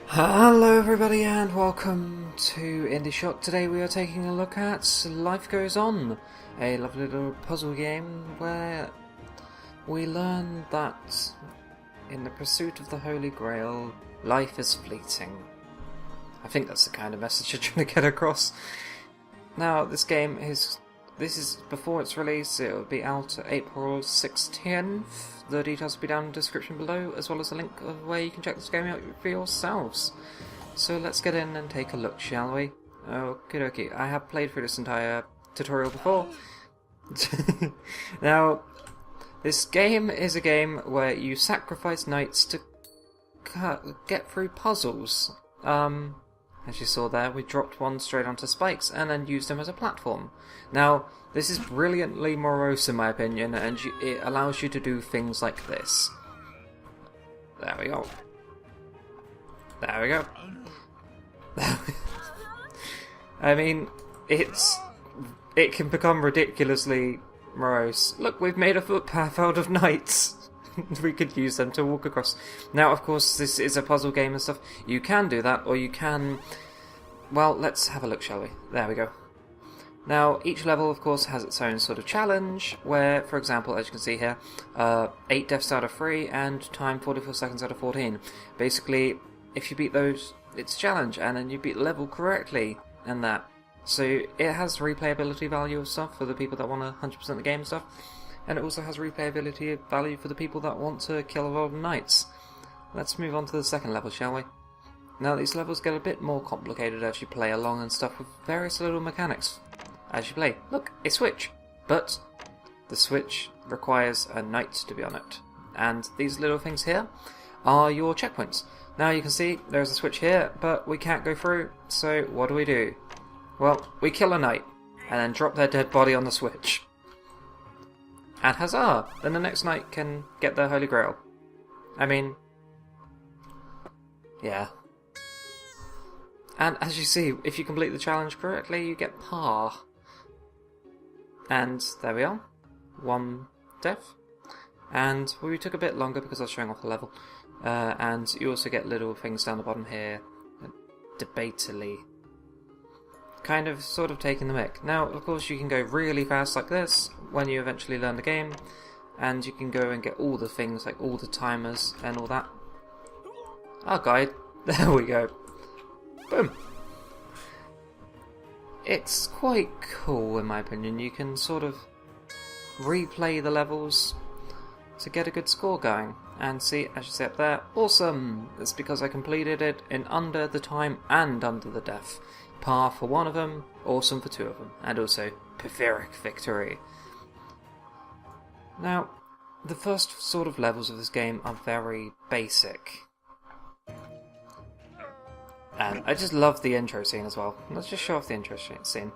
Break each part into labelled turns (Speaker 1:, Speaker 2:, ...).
Speaker 1: Hello everybody and welcome to Indie Shot. Today we are taking a look at Life Goes On, a lovely little puzzle game where we learn that in the pursuit of the Holy Grail, life is fleeting. I think that's the kind of message you're trying to get across. Now this is before its release. It will be out April 16th. The details will be down in the description below, as well as a link of where you can check this game out for yourselves. So let's get in and take a look, shall we? Okie dokie. I have played through this entire tutorial before. Now, this game is a game where you sacrifice knights to get through puzzles. As you saw there, we dropped one straight onto spikes and then used them as a platform. Now, this is brilliantly morose in my opinion, and it allows you to do things like this. There we go. There we go. I mean, it can become ridiculously morose. Look, we've made a footpath out of knights. We could use them to walk across. Now, of course, this is a puzzle game and stuff. You can do that, or you can... Well, let's have a look, shall we? There we go. Now, each level, of course, has its own sort of challenge, where, for example, as you can see here, 8 deaths out of 3, and time 44 seconds out of 14. Basically, if you beat those, it's a challenge, and then you beat the level correctly, and that. So, it has replayability value of stuff for the people that want to 100% the game and stuff. And it also has replayability value for the people that want to kill a lot of knights. Let's move on to the second level, shall we? Now these levels get a bit more complicated as you play along and stuff, with various little mechanics as you play. Look, a switch! But the switch requires a knight to be on it. And these little things here are your checkpoints. Now you can see there's a switch here, but we can't go through, so what do? Well, we kill a knight, and then drop their dead body on the switch. And huzzah! Then the next knight can get the Holy Grail. I mean... yeah. And as you see, if you complete the challenge correctly, you get par. And there we are. 1 death. And we took a bit longer because I was showing off the level. And you also get little things down the bottom here. Debatedly. Kind of, sort of taking the mick. Now, of course, you can go really fast like this when you eventually learn the game, and you can go and get all the things, like all the timers and all that. Our guide. There we go. Boom. It's quite cool, in my opinion. You can sort of replay the levels to get a good score going. And see, as you see up there, awesome! It's because I completed it in under the time and under the death. Par for 1 of them, awesome for 2 of them, and also Pyrrhic victory. Now, the first sort of levels of this game are very basic. And I just love the intro scene as well. Let's just show off the intro scene.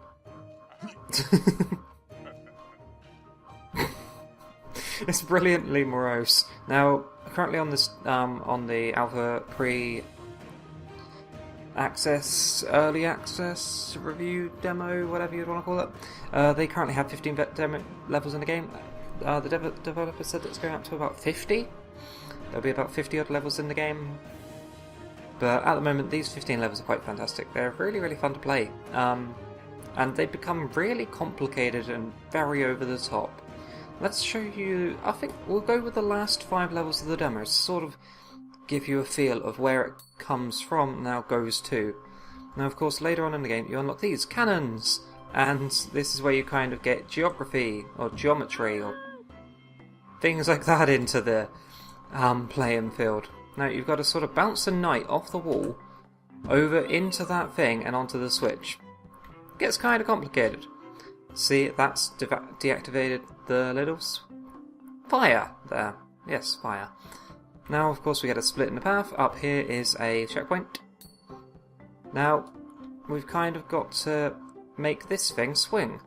Speaker 1: It's brilliantly morose. Now, currently on this, on the alpha early access review demo, whatever you'd want to call it. They currently have 15 demo levels in the game. The developer said it's going up to about 50. There'll be about 50 odd levels in the game. But at the moment, these 15 levels are quite fantastic. They're really, really fun to play. And they become really complicated and very over the top. Let's show you... I think we'll go with the last 5 levels of the demo to sort of give you a feel of where it comes from, now goes to. Now, of course, later on in the game, you unlock these cannons, and this is where you kind of get geography, or geometry, or things like that into the playing field. Now, you've got to sort of bounce a knight off the wall, over into that thing, and onto the switch. It gets kind of complicated. See, that's deactivated the little fire there. Yes, fire. Now, of course, we get a split in the path. Up here is a checkpoint. Now, we've kind of got to make this thing swing.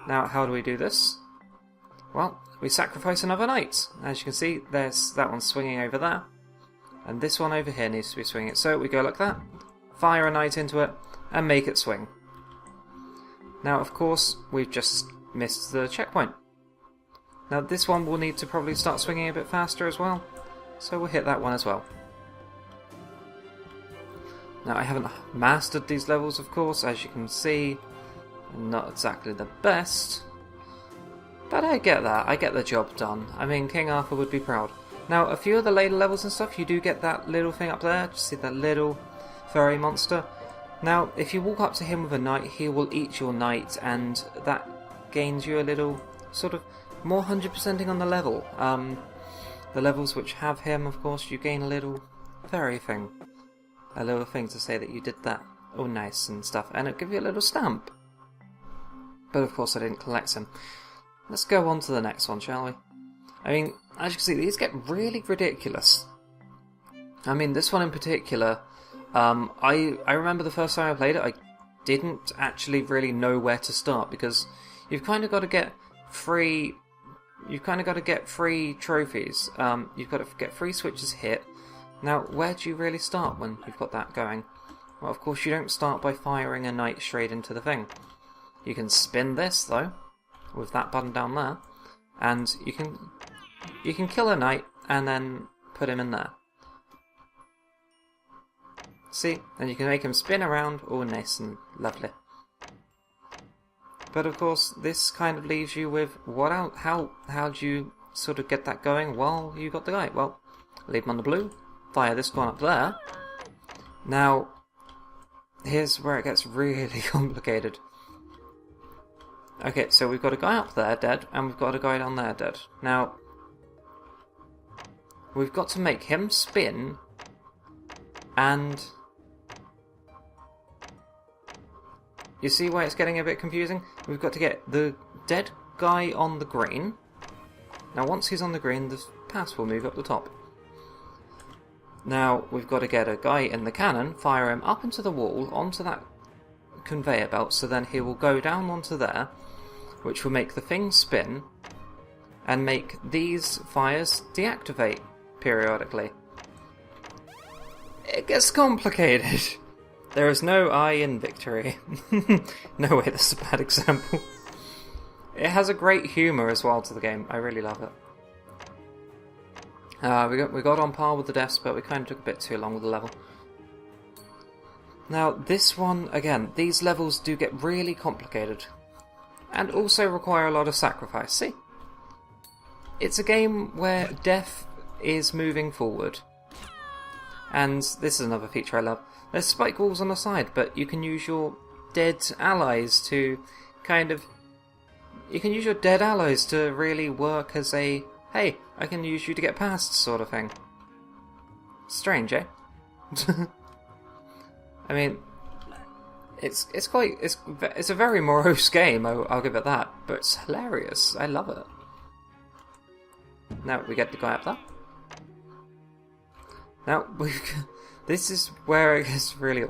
Speaker 1: Now, how do we do this? Well, we sacrifice another knight. As you can see, there's that one swinging over there. And this one over here needs to be swinging. So we go like that, fire a knight into it, and make it swing. Now, of course, we've just missed the checkpoint. Now this one will need to probably start swinging a bit faster as well, so we'll hit that one as well. Now, I haven't mastered these levels, of course, as you can see. Not exactly the best. But I get that. I get the job done. I mean, King Arthur would be proud. Now, a few of the later levels and stuff, you do get that little thing up there. Just see that little furry monster. Now, if you walk up to him with a knight, he will eat your knight, and that gains you a little sort of more 100%ing on the level. The levels which have him, of course, you gain a little fairy thing. A little thing to say that you did that. Oh, nice and stuff. And it'll give you a little stamp. But of course I didn't collect him. Let's go on to the next one, shall we? I mean, as you can see, these get really ridiculous. I mean, this one in particular, I remember the first time I played it, I didn't actually really know where to start, because you've kind of got to get free... You've kind of got to get free trophies. You've got to get free switches hit. Now, where do you really start when you've got that going? Well, of course, you don't start by firing a knight straight into the thing. You can spin this, though, with that button down there, and you can kill a knight and then put him in there. See? And you can make him spin around, all nice and lovely. But of course, this kind of leaves you with what else? How do you sort of get that going? Well, you got the guy. Well, leave him on the blue. Fire this one up there. Now, here's where it gets really complicated. Okay, so we've got a guy up there dead, and we've got a guy down there dead. Now, we've got to make him spin, and you see why it's getting a bit confusing? We've got to get the dead guy on the green. Now, once he's on the green, the pass will move up the top. Now, we've got to get a guy in the cannon, fire him up into the wall, onto that conveyor belt, so then he will go down onto there, which will make the thing spin, and make these fires deactivate periodically. It gets complicated. There is no I in victory. No way, that's a bad example. It has a great humour as well to the game. I really love it. We got on par with the deaths, but we kind of took a bit too long with the level. Now, this one, again, these levels do get really complicated. And also require a lot of sacrifice. See? It's a game where death is moving forward. And this is another feature I love. There's spike walls on the side, but you can use your dead allies to kind of... You can use your dead allies to really work as a... Hey, I can use you to get past sort of thing. Strange, eh? I mean, it's a very morose game, I'll give it that, but it's hilarious. I love it. Now we get the guy up there. Now this is where it gets really...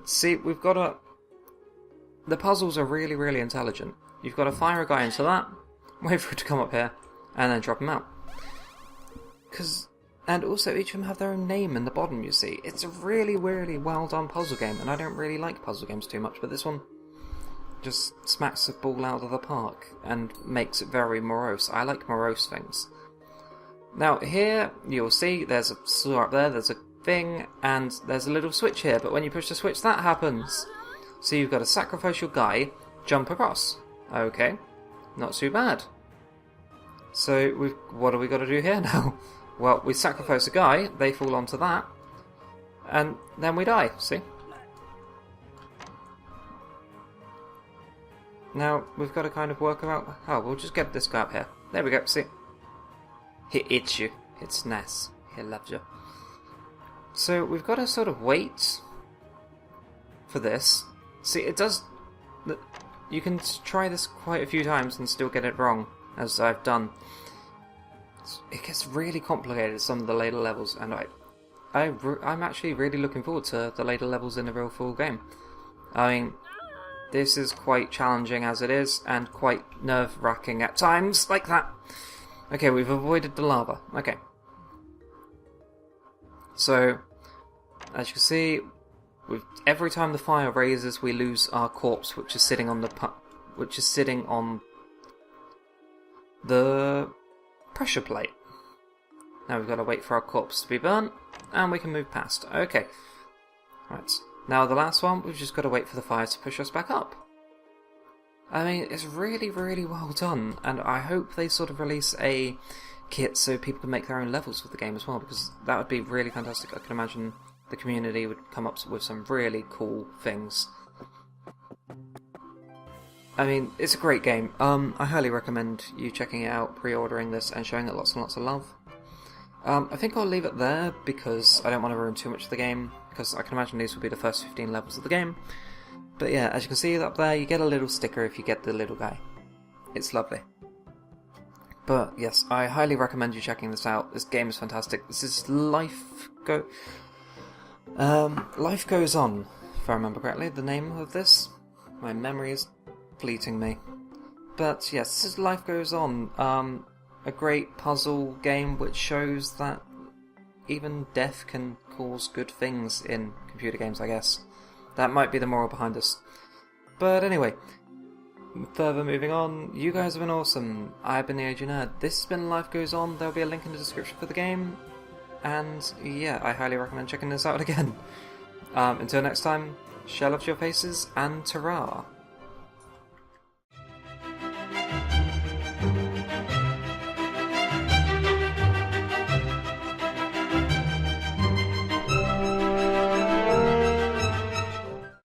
Speaker 1: See, we've got to... The puzzles are really, really intelligent. You've got to fire a guy into that, wait for it to come up here, and then drop him out. And also, each of them have their own name in the bottom, you see. It's a really, really well done puzzle game, and I don't really like puzzle games too much, but this one just smacks the ball out of the park and makes it very morose. I like morose things. Now, here, you'll see there's a saw up there, there's a thing, and there's a little switch here, but when you push the switch, that happens. So you've got to sacrifice your guy, jump across. Okay, not too bad. So, what have we got to do here now? Well, we sacrifice a guy, they fall onto that, and then we die, see? Now, we've got to kind of work out... Oh, we'll just get this guy up here. There we go, see? He eats you. It's nice. He loves you. So, we've got to sort of wait for this. See, it does... You can try this quite a few times and still get it wrong, as I've done. It gets really complicated, some of the later levels, and I'm actually really looking forward to the later levels in the real full game. I mean, this is quite challenging as it is, and quite nerve-wracking at times, like that. Okay, we've avoided the lava. Okay. So, as you can see, every time the fire raises, we lose our corpse, which is sitting on the pressure plate. Now we've got to wait for our corpse to be burnt, and we can move past. Okay. Right, now the last one, we've just got to wait for the fire to push us back up. I mean, it's really, really well done, and I hope they sort of release a kit so people can make their own levels with the game as well, because that would be really fantastic. I can imagine the community would come up with some really cool things. I mean, it's a great game. I highly recommend you checking it out, pre-ordering this, and showing it lots and lots of love. I think I'll leave it there, because I don't want to ruin too much of the game, because I can imagine these will be the first 15 levels of the game. But yeah, as you can see up there, you get a little sticker if you get the little guy. It's lovely. But yes, I highly recommend you checking this out. This game is fantastic. This is Life Goes On, if I remember correctly, the name of this. My memory is fleeting me. But yes, this is Life Goes On. A great puzzle game which shows that even death can cause good things in computer games, I guess. That might be the moral behind this. But anyway, further moving on, you guys have been awesome. I've been the AG Nerd. This has been Life Goes On. There'll be a link in the description for the game. And yeah, I highly recommend checking this out again. Until next time, share love to your faces, and ta-ra!